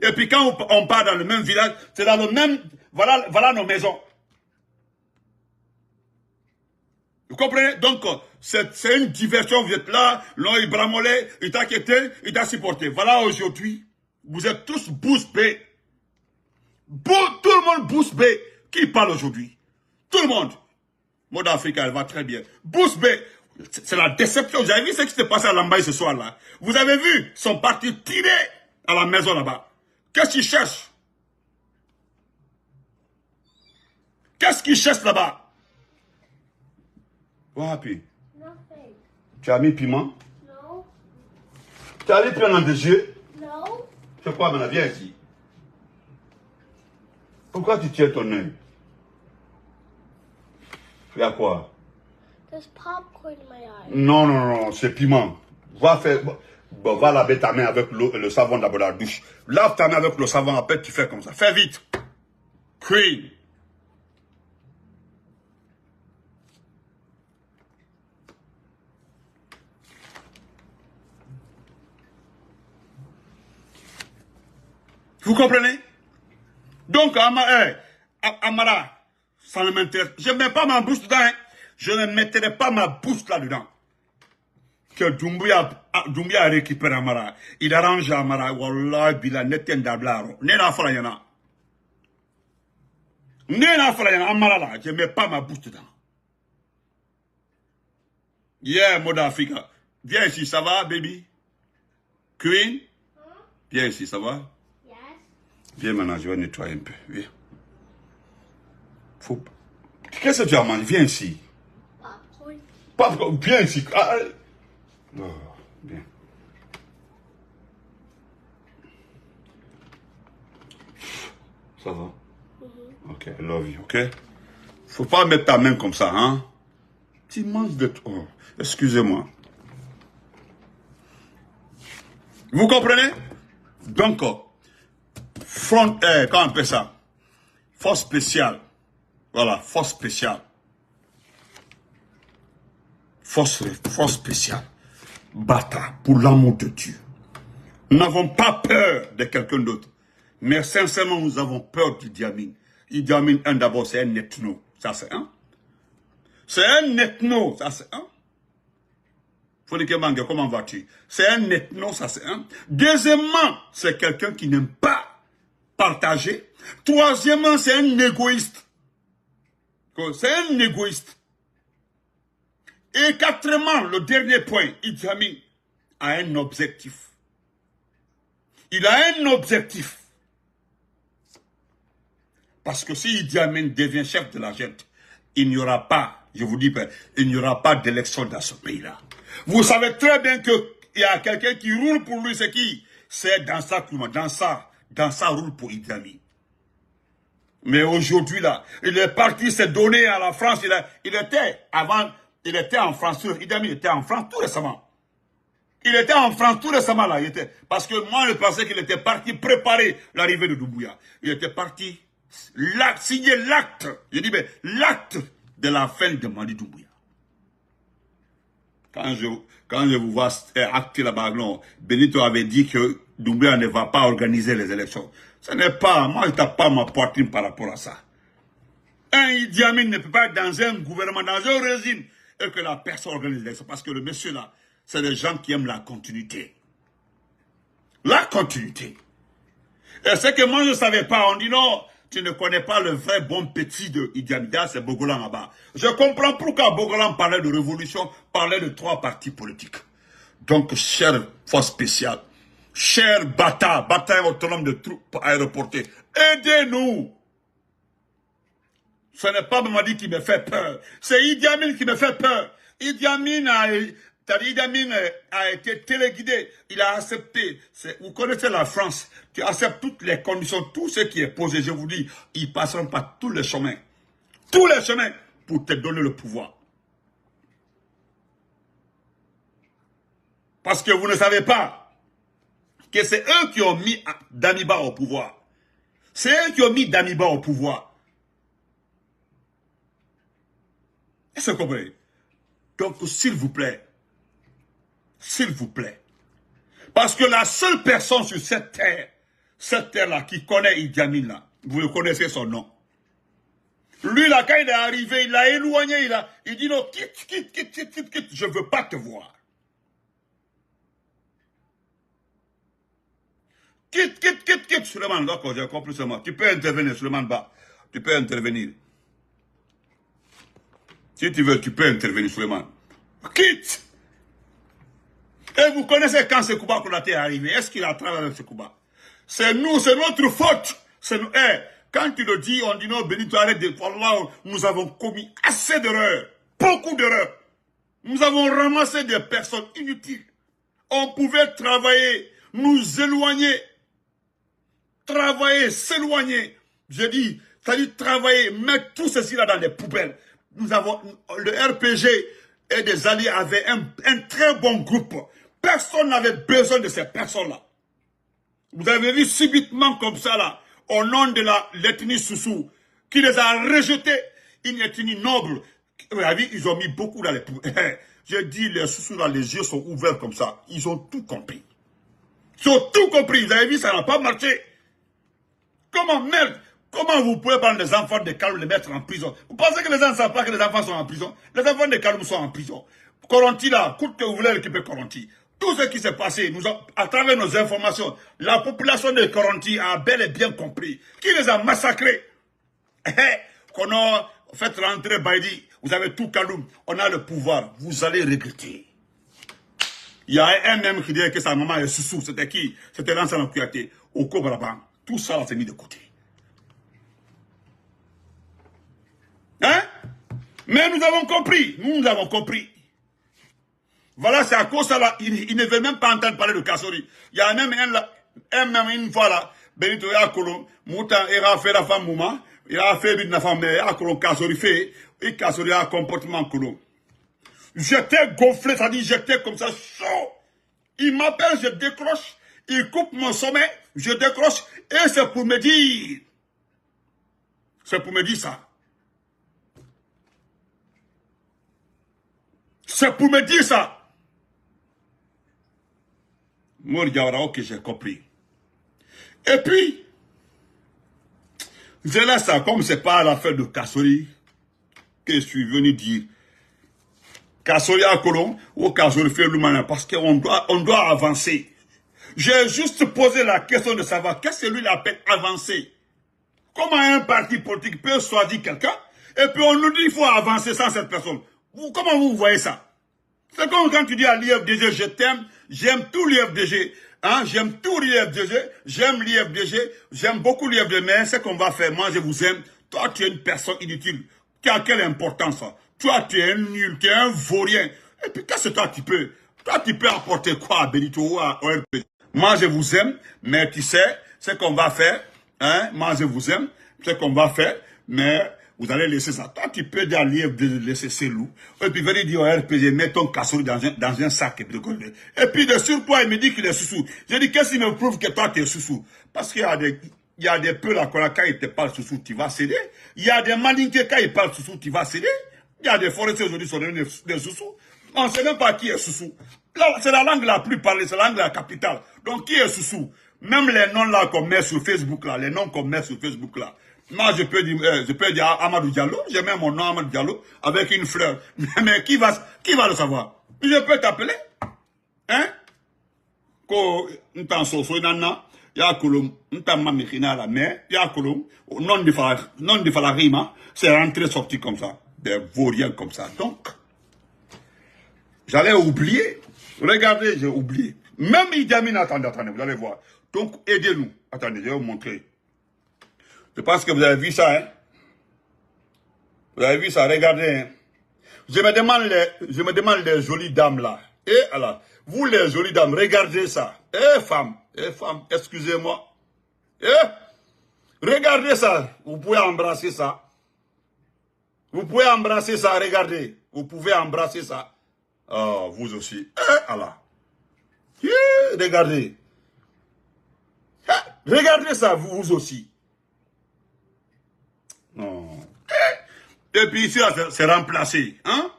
Et puis quand on part dans le même village, c'est dans le même... Voilà nos maisons. Vous comprenez? Donc, c'est une diversion. Vous êtes là, l'on il bramolait, il t'a quitté, il t'a supporté. Voilà aujourd'hui, vous êtes tous bouche bée. Tout le monde bouche bée. Qui parle aujourd'hui? Tout le monde. Mode Africa, elle va très bien. Bouche bée. C'est la déception. Vous avez vu ce qui s'est passé à Lambaye ce soir-là? Vous avez vu? Ils sont partis tirer à la maison là-bas. Qu'est-ce qu'ils cherchent? Qu'est-ce qu'ils cherchent là-bas? What happened?
Nothing.
Tu as mis piment?
No.
Tu as allé prendre des yeux?
No.
C'est quoi maintenant? Viens ici. Pourquoi tu tiens ton œil? Il y a quoi?
There's popcorn in my eye.
Non, non, non, c'est piment. Va faire... Bon, va laver ta main avec le savon d'abord la douche. Lave ta main avec le savon, après tu fais comme ça. Fais vite. Queen. Vous comprenez? Donc, Amara, ça ne m'intéresse. Je ne mets pas ma bouche dedans. Hein. Je ne mettrai pas ma bouche là-dedans. Que Doumbouya a récupéré Amara. Il arrange Amara. Wallah, bila neten dablaro. Nena frayana. Nena frayana. Amara là. Je ne mets pas ma bouche dedans. Yeah, mode Africa. Viens ici, ça va, baby? Queen? Viens ici, ça va?
Yes.
Viens maintenant, je vais nettoyer un peu. Viens. Faut... Qu'est-ce que tu as mangé? Viens ici.
Popcorn.
Popcorn, viens ici. Ah, oh, bien. Ça va? Ok, I love you, ok? Faut pas mettre ta main comme ça, hein? Tu manges de... Oh, excusez-moi. Vous comprenez? Donc, comment on appelle ça? Force spéciale. Voilà, force spéciale. Force spéciale. Bata, pour l'amour de Dieu. Nous n'avons pas peur de quelqu'un d'autre. Mais sincèrement, nous avons peur d'Idi Amin. Idi Amin, d'abord, c'est un ethno. Ça, c'est un. C'est un ethno. Ça, c'est un. Fonike Mange, comment vas-tu? C'est un ethno, ça, c'est un. Deuxièmement, c'est quelqu'un qui n'aime pas partager. Troisièmement, c'est un égoïste. C'est un égoïste. Et quatrièmement, le dernier point, Idi Amin a un objectif. Il a un objectif. Parce que si Idi Amin devient chef de la junte, il n'y aura pas, je vous dis, il n'y aura pas d'élection dans ce pays-là. Vous savez très bien qu'il y a quelqu'un qui roule pour lui, c'est qui? C'est dans ça roule pour Idi Amin. Mais aujourd'hui, là, il est parti se donner à la France. Il était en France. Idi Amin était en France tout récemment. Il était en France tout récemment, là. Parce que moi, je pensais qu'il était parti préparer l'arrivée de Doumbouya. Il était parti signer l'acte. Je dis, mais l'acte de la fin de Madi Doumbouya. Quand je vous vois acter là-bas, non, Benito avait dit que Doumbouya ne va pas organiser les élections. Ce n'est pas, moi je tape pas ma poitrine par rapport à ça. Un Idi Amin ne peut pas être dans un gouvernement, dans un régime, et que la personne organise les élections. Parce que le monsieur là, c'est des gens qui aiment la continuité. La continuité. Et ce que moi je ne savais pas, on dit non, tu ne connais pas le vrai bon petit de Idi Amin, c'est Bogolan là-bas. Je comprends pourquoi Bogolan parlait de révolution, parlait de 3 partis politiques. Donc, chère force spéciale, cher bataille autonome de troupes aéroportées, aidez-nous. Ce n'est pas Mamadi qui me fait peur, c'est Idi Amin qui me fait peur. Idi Amin a été téléguidé, il a accepté. Vous connaissez la France, tu acceptes toutes les conditions, tout ce qui est posé, je vous dis, ils passeront par tous les chemins pour te donner le pouvoir. Parce que vous ne savez pas que c'est eux qui ont mis Damiba au pouvoir. C'est eux qui ont mis Damiba au pouvoir. Est-ce que vous comprenez? Donc, s'il vous plaît, parce que la seule personne sur cette terre-là qui connaît Idi Amin, là, vous le connaissez son nom. Lui, là, quand il est arrivé, il l'a éloigné, il dit non, quitte, je ne veux pas te voir. Quitte, Suleiman, d'accord, j'ai compris seulement. Tu peux intervenir, Suleiman Ba. Tu peux intervenir. Si tu veux, tu peux intervenir, Suleiman. Quitte. Et vous connaissez quand ce Kouba Konaté est arrivé. Est-ce qu'il a travaillé avec ce Kouba? C'est nous, c'est notre faute. C'est nous. Quand tu le dis, on dit non, Benito, arrête de... Wallah, nous avons commis assez d'erreurs. Beaucoup d'erreurs. Nous avons ramassé des personnes inutiles. On pouvait travailler, nous éloigner. Travailler, s'éloigner. Je dis, c'est-à-dire travailler, mettre tout ceci là dans les poubelles. Nous avons, le RPG et des alliés avaient un très bon groupe. Personne n'avait besoin de ces personnes-là. Vous avez vu subitement comme ça là, au nom de l'ethnie Soussou, qui les a rejetés, une ethnie noble. Vous avez vu, ils ont mis beaucoup dans les poubelles. Je dis, les Soussous là, les yeux sont ouverts comme ça. Ils ont tout compris. Ils ont tout compris. Vous avez vu, ça n'a pas marché. Comment vous pouvez prendre les enfants de Kaloum et les mettre en prison? Vous pensez que les gens ne savent pas que les enfants sont en prison? Les enfants de Kaloum sont en prison. Coronti là, coûte que vous voulez récupérer Coronti. Tout ce qui s'est passé, à travers nos informations, la population de Coronti a bel et bien compris. Qui les a massacrés? Qu'on a fait rentrer Baïdi, vous avez tout Kaloum, on a le pouvoir, vous allez regretter. Il y a un même qui disait que sa maman est Soussou, c'était qui? C'était l'ancien Kouyaté, au Kobraban. Tout ça s'est mis de côté. Hein? Mais nous avons compris. Nous avons compris. Voilà, c'est à cause de ça là. Il ne veut même pas entendre parler de Kassori. Il y a même une fois là. Benito Yakolon, Moutan, il a fait la femme Mouma. Il a fait une femme, mais Yakolon Kassori fait. Et Kassori a un comportement Kolon. J'étais gonflé, ça dit j'étais comme ça chaud. Il m'appelle, je décroche. Il coupe mon sommet, je décroche. Et c'est pour me dire. C'est pour me dire ça. C'est pour me dire ça. Moi, ok, j'ai compris. Et puis, je laisse ça, comme c'est pas l'affaire de Kassori que je suis venu dire. Kassori à Colomb ou Kassori fait l'humain, parce qu'on doit avancer. J'ai juste posé la question de savoir qu'est-ce que lui appelle avancer. Comment un parti politique peut choisir quelqu'un et puis on nous dit qu'il faut avancer sans cette personne. Comment vous voyez ça? C'est comme quand tu dis à l'IFDG, je t'aime, j'aime tout l'IFDG. Hein, j'aime tout l'IFDG, j'aime l'IFDG, j'aime beaucoup l'IFDG, mais ce qu'on va faire, moi je vous aime. Toi tu es une personne inutile. Tu as quelle importance ça? Toi tu es un nul, tu es un vaurien. Et puis qu'est-ce que toi tu peux? Toi tu peux apporter quoi à Benito ou à ORP? Moi je vous aime, mais tu sais, ce qu'on va faire, hein, moi je vous aime, ce qu'on va faire, mais vous allez laisser ça. Toi, tu peux dire de laisser ces loups. Et puis venir dire au RPG, mets ton Kassori dans un sac. Et puis de surpoids, il me dit qu'il est Soussou. Je dis, qu'est-ce qui me prouve que toi, tu es Soussou? Parce qu'il y a des peu là, quand il te parle Soussou, tu vas céder. Il y a des malinqués, quand ils parlent Soussou, tu vas céder. Il y a des forestiers aujourd'hui qui sont devenus des Soussou. On ne sait même pas qui est Soussou. C'est la langue la plus parlée, c'est la langue de la capitale. Donc, qui est Soussou? Même les noms là qu'on met sur Facebook là, les noms qu'on met sur Facebook là. Moi, je peux dire Amadou Diallo, j'ai même mon nom Amadou Diallo, avec une fleur. Mais qui va le savoir? Je peux t'appeler? Hein? Ko, n'tan soso nana, ya kolom, n'tan mamikina la mer, ya kolom, non de la rima, c'est rentré sorti comme ça. Des vauriens comme ça. Donc, j'allais oublier. Regardez, j'ai oublié. Même Idi Amin, attendez, vous allez voir. Donc, aidez-nous. Attendez, je vais vous montrer. Je pense que vous avez vu ça, hein. Vous avez vu ça, regardez. Hein? Je me demande les jolies dames là. Et alors, vous les jolies dames, regardez ça. Femmes, excusez-moi. Regardez ça. Vous pouvez embrasser ça. Vous pouvez embrasser ça, regardez. Vous pouvez embrasser ça. Oh, vous aussi. Alors. Regardez. Regardez ça, vous aussi. Non. Et Et puis ici, c'est remplacé. Hein?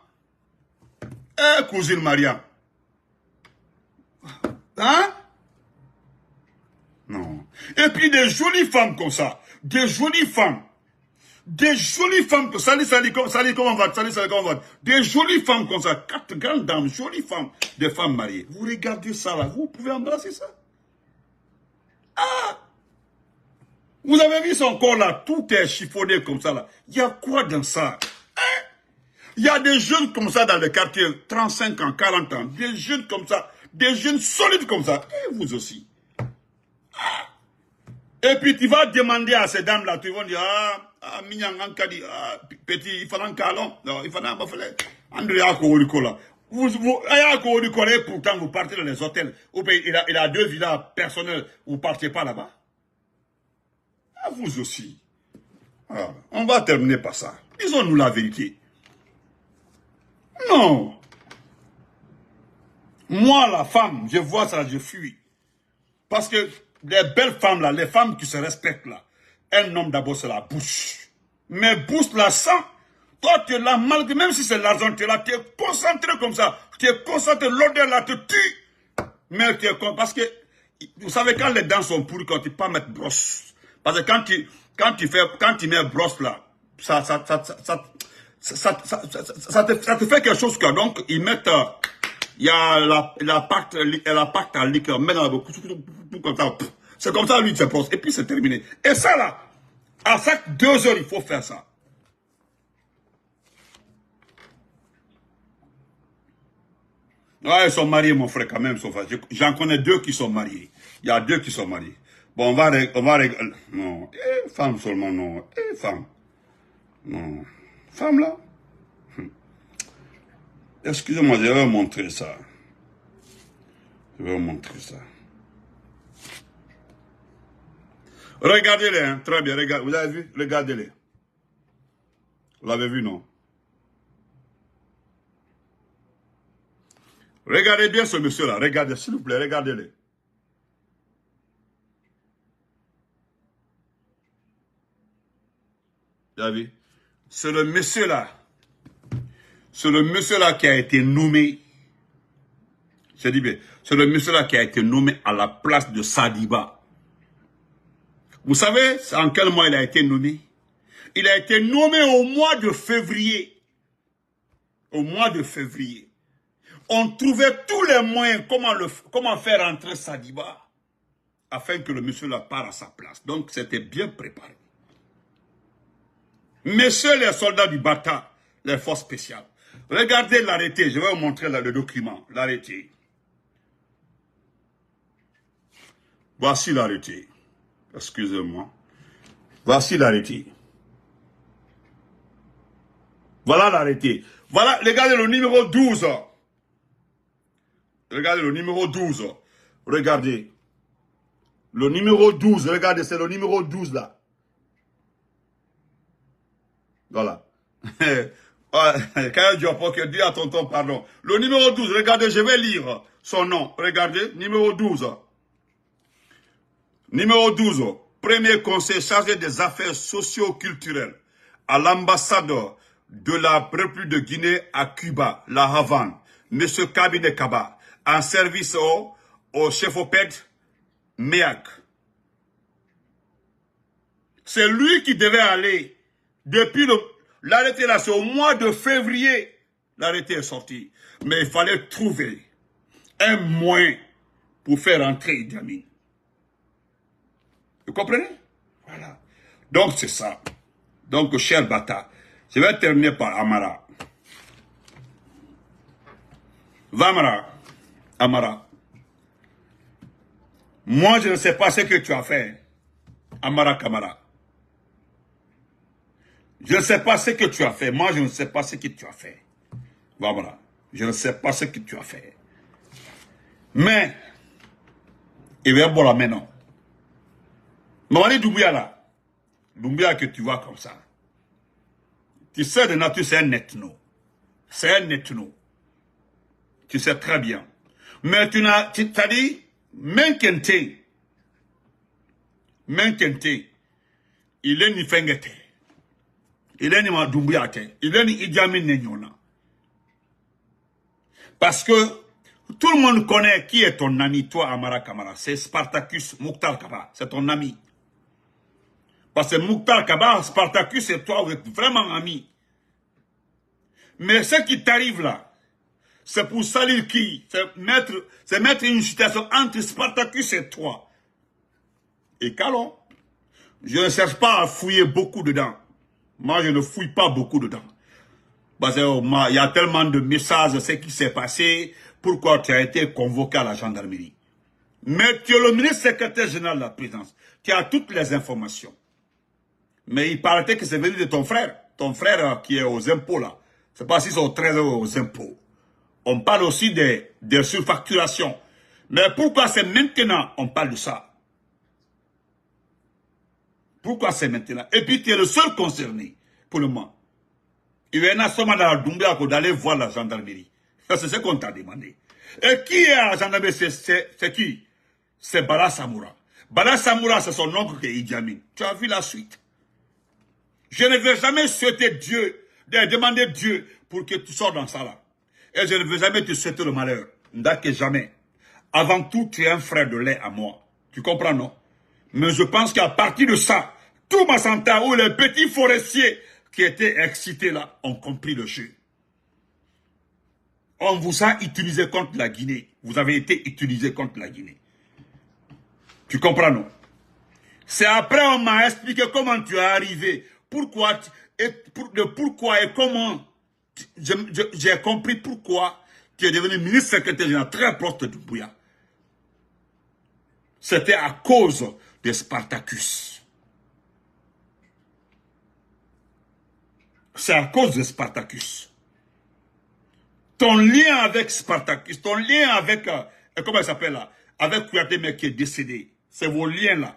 Eh, cousine Maria. Hein? Non. Et puis des jolies femmes comme ça. Des jolies femmes. Des jolies femmes. Salut, comment on va? Salut, comment on va? Des jolies femmes comme ça. 4 grandes dames, jolies femmes. Des femmes mariées. Vous regardez ça là. Vous pouvez embrasser ça? Ah! Vous avez vu son corps là? Tout est chiffonné comme ça là. Il y a quoi dans ça? Hein? Il y a des jeunes comme ça dans le quartier. 35 ans, 40 ans. Des jeunes comme ça. Des jeunes solides comme ça. Et vous aussi. Et puis tu vas demander à ces dames-là, tu vas dire, Mignang Ankadi, petit, il faut un calon, il faut un baffelé. Andrea Kourikola. Vous, et pourtant vous partez dans les hôtels. Il a 2 villas personnelles, vous ne partez pas là-bas. Ah, vous aussi. Ah, on va terminer par ça. Disons-nous la vérité. Non. Moi, la femme, je vois ça, je fuis. Parce que les belles femmes là, les femmes qui se respectent là, elles nomment d'abord c'est la bouche. Mais bouche là, sans, toi tu es là, malgré, même si c'est l'argent, tu es là, tu es concentré comme ça. Tu es concentré, l'odeur là te tue. Mais tu es parce que, vous savez, quand les dents sont pourries, quand tu ne peux pas mettre brosse. Parce que quand tu mets brosse là, ça te fait quelque chose, quoi. Donc, ils mettent, il y a la pâte à liqueur, met dans la bouche, comme ça. C'est comme ça, lui, il se pose. Et puis, c'est terminé. Et ça, là, à chaque 2 heures, il faut faire ça. Ouais, ils sont mariés, mon frère, quand même. J'en connais 2 qui sont mariés. Il y a 2 qui sont mariés. Bon, on va régler. Non. Femme seulement, non. Femme. Non. Femme, là. Excusez-moi, je vais vous montrer ça. Je vais vous montrer ça. Regardez-les, hein. Très bien. Regardez. Vous avez vu? Regardez-les. Vous l'avez vu, non? Regardez bien ce monsieur-là. Regardez, s'il vous plaît, regardez-les. Vous avez vu? C'est le monsieur-là. C'est le monsieur-là qui a été nommé. Je dis bien, c'est le monsieur-là qui a été nommé à la place de Sadiba. Vous savez en quel mois il a été nommé? Il a été nommé au mois de février. Au mois de février. On trouvait tous les moyens comment faire entrer Sadiba afin que le monsieur-là parte à sa place. Donc c'était bien préparé. Messieurs les soldats du Bata, les forces spéciales, regardez l'arrêté, je vais vous montrer là, le document, l'arrêté. Voici l'arrêté. Excusez-moi. Voici l'arrêté. Voilà l'arrêté. Voilà, regardez le numéro 12. Regardez le numéro 12. Regardez. Le numéro 12, regardez, c'est le numéro 12 là. Voilà. Quand Diop, ok, dis à tonton, pardon. Le numéro 12, regardez, je vais lire son nom. Regardez, numéro 12. Numéro 12, premier conseil chargé des affaires socio-culturelles à l'ambassadeur de la République de Guinée à Cuba, la Havane, M. Kabine Kaba, en service au chef OPED, MEAC. C'est lui qui devait aller depuis l'arrêté là, c'est au mois de février, l'arrêté est sorti. Mais il fallait trouver un moyen pour faire entrer Idi Amin. Vous comprenez? Voilà. Donc c'est ça. Donc, cher Bata, je vais terminer par Amara. Vamara, Amara. Moi, je ne sais pas ce que tu as fait, Amara Kamara. Je ne sais pas ce que tu as fait. Moi, je ne sais pas ce que tu as fait. Vamara, je ne sais pas ce que tu as fait. Mais, il va y avoir maintenant. Mamani Doumbouya là, Doumbouya que tu vois comme ça. Tu sais de nature, c'est un ethno. C'est un ethno. Tu sais très bien. Mais tu as dit, Menkente, il est ni fengete. Il est ni Doumbouya, il est ni Idi Amin Nenyona. Parce que tout le monde connaît qui est ton ami, toi, Amara Kamara. C'est Spartacus Mouktar Kaba. C'est ton ami. Parce que Mouktar Kaba, Spartacus et toi, vous êtes vraiment amis. Mais ce qui t'arrive là, c'est pour salir qui? C'est mettre une situation entre Spartacus et toi. Et Calon, je ne cherche pas à fouiller beaucoup dedans. Moi, je ne fouille pas beaucoup dedans. Parce qu'il y a tellement de messages, ce qui s'est passé, pourquoi tu as été convoqué à la gendarmerie. Mais tu es le ministre secrétaire général de la présidence. Tu as toutes les informations. Mais il paraît que c'est venu de ton frère. Ton frère qui est aux impôts là. C'est pas si c'est au trésor aux impôts. On parle aussi des surfacturations. Mais pourquoi c'est maintenant on parle de ça? Pourquoi c'est maintenant? Et puis tu es le seul concerné pour le moment. Il y en a seulement dans la Doumbouya d'aller voir la gendarmerie. Ça c'est ce qu'on t'a demandé. Et qui est à la gendarmerie? C'est qui? C'est Bala Samoura. Bala Samoura c'est son oncle qui est Idi Amin. Tu as vu la suite? Je ne vais jamais souhaiter Dieu, demander Dieu pour que tu sors dans ça là. Et je ne veux jamais te souhaiter le malheur. Que jamais. Avant tout, tu es un frère de lait à moi. Tu comprends, non? Mais je pense qu'à partir de ça, tout Massanta ou les petits forestiers qui étaient excités là ont compris le jeu. On vous a utilisé contre la Guinée. Vous avez été utilisé contre la Guinée. Tu comprends, non? C'est après on m'a expliqué comment tu es arrivé. Pourquoi et comment. J'ai compris pourquoi tu es devenu ministre secrétaire général très proche de Doumbouya. C'était à cause de Spartacus. C'est à cause de Spartacus. Ton lien avec Spartacus, ton lien avec, comment il s'appelle là, avec Kouyaté mais qui est décédé, c'est vos liens là.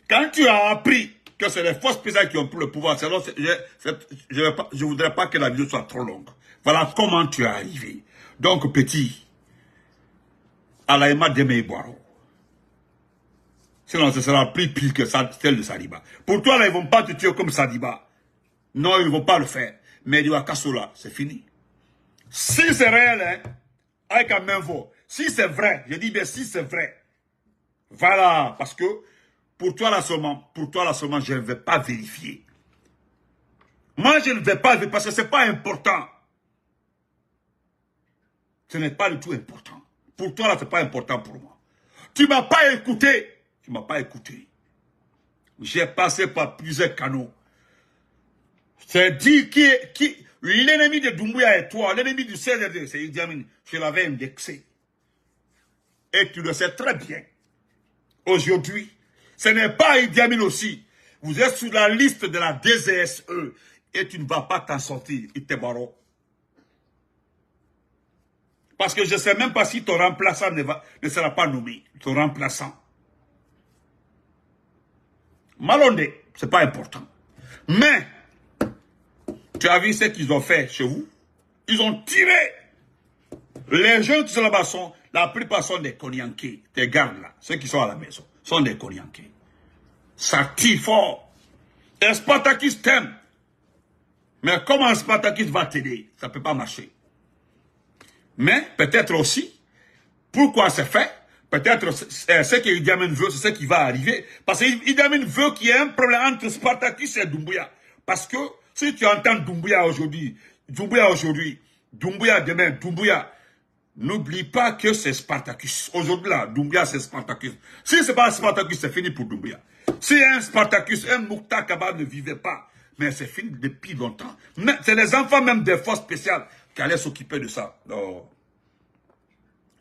Quand tu as appris que c'est les forces spéciales qui ont pris le pouvoir, je ne voudrais pas que la vidéo soit trop longue. Voilà comment tu es arrivé. Donc petit, Alaïma Deme Boiro. Sinon ce sera plus pire que celle de Sadiba. Pour toi là, ils ne vont pas te tuer comme Sadiba. Non, ils ne vont pas le faire. Mais du Akasola, c'est fini. Si c'est réel, hein, avec un même mot, si c'est vrai, je dis bien si c'est vrai, voilà, parce que pour toi là seulement, je ne vais pas vérifier. Moi, je ne vais pas vérifier parce que ce n'est pas important. Ce n'est pas du tout important. Pour toi là, ce n'est pas important pour moi. Tu ne m'as pas écouté. Tu ne m'as pas écouté. J'ai passé par plusieurs canaux. C'est dit qui l'ennemi de Doumbouya et toi, l'ennemi du CNRD, c'est Idi Amin. Je l'avais indexé. Et tu le sais très bien. Aujourd'hui, ce n'est pas Idi Amin aussi. Vous êtes sur la liste de la DGSE et tu ne vas pas t'en sortir, Itebaro. Parce que je ne sais même pas si ton remplaçant ne sera pas nommé. Ton remplaçant. Malondé, ce n'est pas important. Mais, tu as vu ce qu'ils ont fait chez vous? Ils ont tiré. Les jeunes qui sont là-bas, la plupart sont des Konyankés. Tes gardes là, ceux qui sont à la maison, sont des Konyankés. Ça tire fort. Et Spartacus t'aime. Mais comment Spartacus va t'aider? Ça ne peut pas marcher. Mais peut-être aussi, pourquoi c'est fait? Peut-être ce que Idi Amin veut, c'est ce qui va arriver. Parce que Idi Amin veut qu'il y ait un problème entre Spartacus et Doumbouya. Parce que si tu entends Doumbouya aujourd'hui, Doumbouya demain, Doumbouya, n'oublie pas que c'est Spartacus. Aujourd'hui là, Doumbouya c'est Spartacus. Si c'est pas Spartacus, c'est fini pour Doumbouya. Si un Spartacus, un Mouktar Kaba ne vivait pas, mais c'est fini depuis longtemps. C'est les enfants même des forces spéciales qui allaient s'occuper de ça. Non.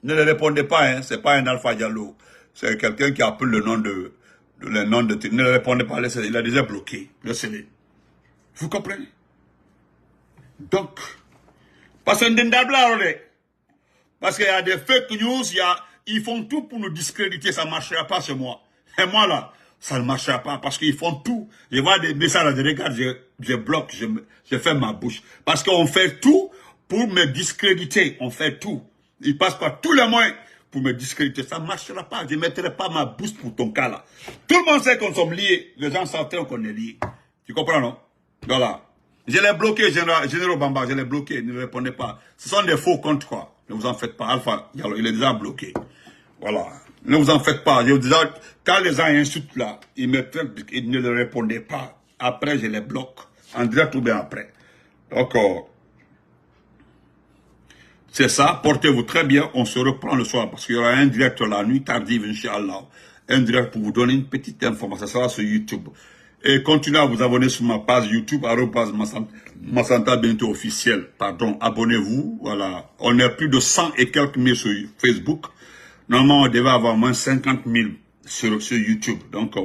Ne le répondez pas, hein. C'est pas un Alpha Diallo. C'est quelqu'un qui appelle le nom de. Ne le répondez pas, il a déjà bloqué. Laissez-le. Vous comprenez? Donc, parce qu'il y a des fake news, ils font tout pour nous discréditer, ça ne marchera pas chez moi. Et moi là, ça ne marchera pas parce qu'ils font tout. Je vois des messages, je regarde, je bloque, je fais ma bouche. Parce qu'on fait tout pour me discréditer, on fait tout. Ils passent par tous les moyens pour me discréditer. Ça ne marchera pas, je ne mettrai pas ma bouche pour ton cas là. Tout le monde sait qu'on sommes liés, les gens savent qu'on est liés. Tu comprends, non? Voilà. Je l'ai bloqué, Général Bamba, je l'ai bloqué, ne répondez pas. Ce sont des faux comptes, quoi. Ne vous en faites pas. Alpha, il est déjà bloqué. Voilà. Ne vous en faites pas. Quand les gens insultent là, ils ne le répondaient pas. Après, je les bloque. En direct ou bien après. Donc, c'est ça. Portez-vous très bien. On se reprend le soir parce qu'il y aura un direct la nuit tardive, Inch'Allah. Un direct pour vous donner une petite information. Ça sera sur YouTube. Et continuez à vous abonner sur ma page YouTube, Massanta Benito officiel. Pardon, abonnez-vous. Voilà. On est plus de 100 et quelques mille sur Facebook. Normalement, on devait avoir moins 50 000 sur YouTube. Donc,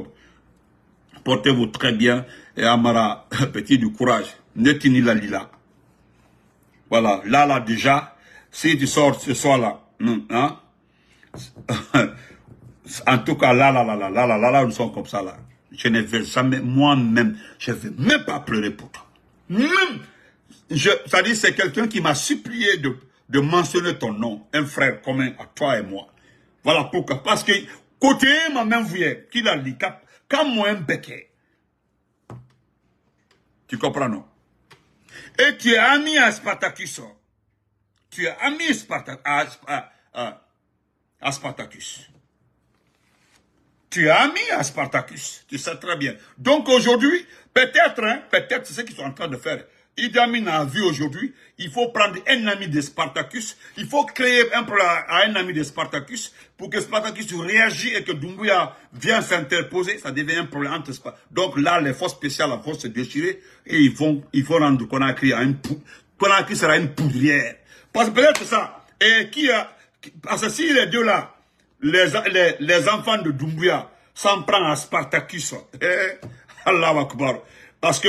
portez-vous très bien. Et Amara, petit du courage. Netini la lila. Voilà. Là, déjà, si tu sors ce soir-là, hein? En tout cas, là, nous sommes comme ça, là. Je ne vais jamais, moi-même, je ne vais même pas pleurer pour toi. Même, c'est-à-dire, c'est quelqu'un qui m'a supplié de mentionner ton nom, un frère commun à toi et moi. Voilà pourquoi. Parce que, côté ma même vouée, qu'il a dit, quand moi un béquet. Tu comprends, non? Et tu es ami à Spartacus. Tu es ami à Spartacus. Tu es ami à Spartacus. Tu sais très bien. Donc aujourd'hui, peut-être c'est ce qu'ils sont en train de faire. Idi Amin a vu aujourd'hui, il faut prendre un ami de Spartacus, il faut créer un problème à un ami de Spartacus pour que Spartacus réagisse et que Doumbouya vienne s'interposer, ça devient un problème entre Spartacus. Donc là, les forces spéciales vont se déchirer et ils vont rendre Conakry à Conakry sera une poudrière. Parce que peut-être ça. Et parce que si les deux là, les enfants de Doumbouya s'en prennent à Spartacus, Allah Akbar. Parce que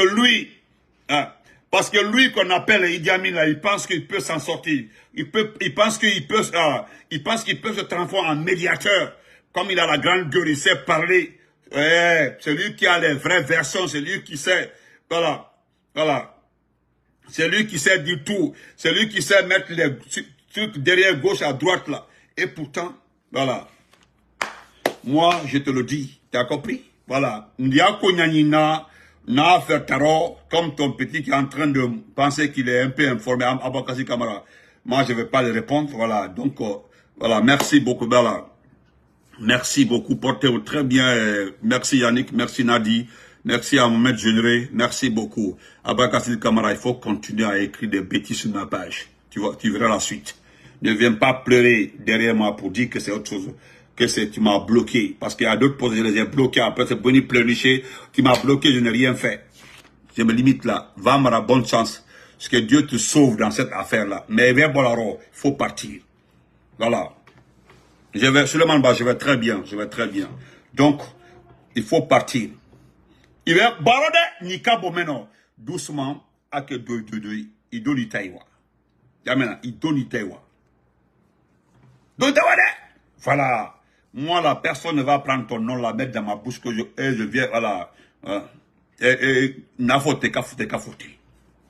lui, qu'on appelle Idi Amin, là, il pense qu'il peut s'en sortir. Il pense qu'il peut se transformer en médiateur. Comme il a la grande gueule, il sait parler. C'est lui qui a les vraies versions, c'est lui qui sait. Voilà. C'est lui qui sait du tout. C'est lui qui sait mettre les trucs derrière gauche à droite là. Et pourtant, voilà. Moi, je te le dis. Tu as compris? Voilà. N'a fait tarot, comme ton petit qui est en train de penser qu'il est un peu informé, Abakasi Kamara. Moi, je ne vais pas le répondre. Voilà. Donc, voilà. Merci beaucoup, Bella. Merci beaucoup. Portez-vous très bien. Merci Yannick. Merci Nadi. Merci à Mohamed Généré. Merci beaucoup. Abakasi Kamara, il faut continuer à écrire des bêtises sur ma page. Tu vois, tu verras la suite. Ne viens pas pleurer derrière moi pour dire que c'est autre chose. Tu m'as bloqué. Parce qu'il y a d'autres postes, je les ai bloqués. Après, c'est venu pleurnicher. Tu m'as bloqué, je n'ai rien fait. Je me limite là. Va, Mara, bonne chance. Parce que Dieu te sauve dans cette affaire-là. Mais vers Bolaro, il faut partir. Voilà. Suleiman Ba, je vais très bien. Je vais très bien. Donc, il faut partir. Il va, Barode, Nika Bomeno. Doucement, à que il donne Itaïwa. Yamena, il donne Itaïwa. Voilà. Moi, la personne ne va prendre ton nom, la mettre dans ma bouche, que je viens, voilà.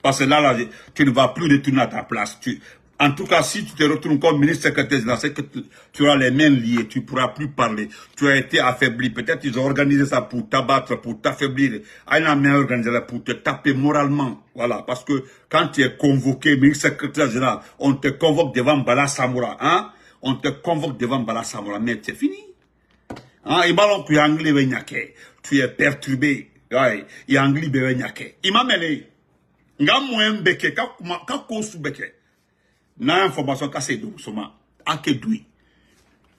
Parce que là, tu ne vas plus retourner à ta place. En tout cas, si tu te retournes comme ministre secrétaire, c'est que tu auras les mains liées, tu ne pourras plus parler. Tu as été affaibli. Peut-être qu'ils ont organisé ça pour t'abattre, pour t'affaiblir. Ils ont bien organisé ça pour te taper moralement. Voilà. Parce que quand tu es convoqué, ministre secrétaire général, on te convoque devant Bala Samoura, hein? On te convoque devant Bala Samoura, mais c'est fini. Hein? Tu es perturbé. Ouais. Il y a Angli Bewenyake. Il m'a mêlé. Nga mwen beke, ka kosu beke. Na information kase dum soma. Ake doui.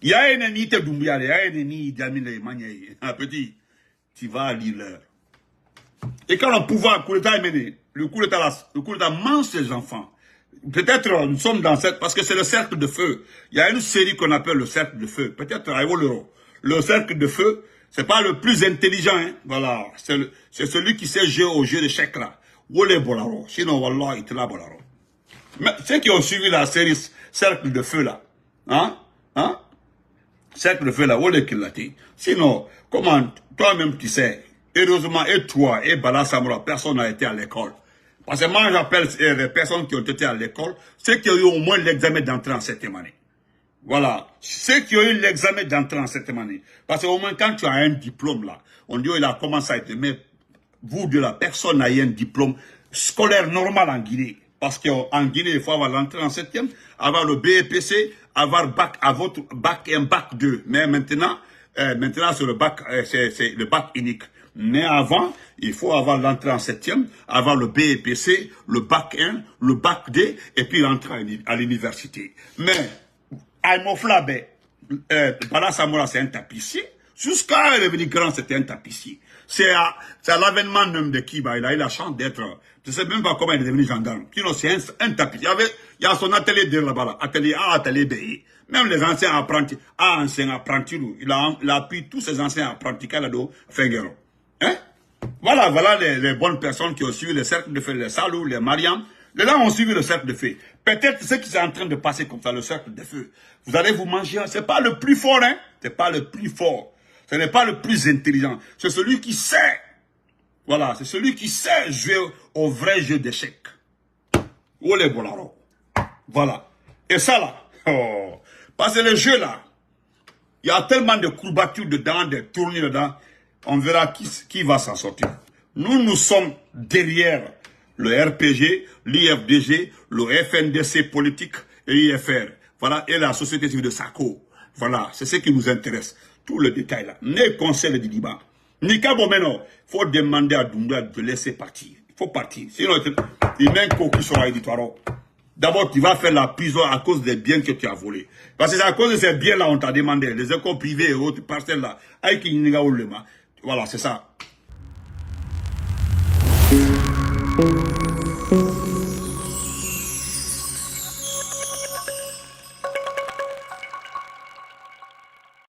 Ya ennemi te Doumbouya, ya ennemi Idi Amin le manye. Un petit, tu vas lire l'heure. Et quand le pouvoir, le coup d'état est mené, le coup d'état mange ses enfants. Peut-être nous sommes dans cette... Parce que c'est le cercle de feu. Il y a une série qu'on appelle le cercle de feu. Peut-être le cercle de feu, c'est pas le plus intelligent. Hein? Voilà. C'est celui qui sait jouer au jeu de chèque là. Wole bolaro. Sinon, wallah, il te la bolaro. Mais ceux qui ont suivi la série cercle de feu là. Hein? Cercle de feu là. Wole qu'il l'a dit. Sinon, comment toi-même tu sais. Heureusement, et toi, et Bala Samoura, personne n'a été à l'école. Parce que moi, j'appelle les personnes qui ont été à l'école, ceux qui ont eu au moins l'examen d'entrée en septième année. Voilà. Ceux qui ont eu l'examen d'entrée en septième année. Parce qu'au moins, quand tu as un diplôme là, on dit, il a commencé à être, mais vous de la personne ayant un diplôme scolaire normal en Guinée. Parce qu'en Guinée, il faut avoir l'entrée en 7e, avoir le BEPC, avoir bac à votre bac 1, bac 2. Mais maintenant, c'est le bac, c'est le bac unique. Mais avant, il faut avoir l'entrée en 7e, avoir le BEPC, le bac 1, le bac 2, et puis rentrer à l'université. Mais, Aimoflabe, Bala Samora, c'est un tapissier. Jusqu'à devenir grand, c'était un tapissier. C'est à l'avènement même de Kiba. Il a eu la chance d'être. Je ne sais même pas comment il est devenu gendarme. Sinon, c'est un tapissier. Il y a son atelier de là-bas, atelier A, atelier B. Même les anciens apprentis, anciens apprentis, il a appris tous ces anciens apprentis Kalado Fengero. Hein? Voilà les bonnes personnes qui ont suivi le cercle de feu, les Salou, les Mariam. Les gens ont suivi le cercle de feu. Peut-être ce qui est en train de passer comme ça, le cercle de feu. Vous allez vous manger. C'est pas le plus fort, hein? C'est pas le plus fort. Ce n'est pas le plus intelligent. C'est celui qui sait. Voilà, c'est celui qui sait jouer au vrai jeu d'échecs. Olé bolaro. Voilà. Et ça là, oh, parce que le jeu là, il y a tellement de courbatures dedans, de tournées dedans, on verra qui va s'en sortir. Nous sommes derrière le RPG, l'IFDG, le FNDC politique et l'IFR. Voilà, et la société civile de Sako. Voilà, c'est ce qui nous intéresse. Tout le détail là. Né conseil du Liban. Ni Kabomeno, il faut demander à Doumbouya de laisser partir. Il faut partir. Sinon, il y a un co qui sera éditoire. D'abord, tu vas faire la prison à cause des biens que tu as volés. Parce que c'est à cause de ces biens-là on t'a demandé. Les écoles privées et autres parcelles là. Voilà, c'est ça.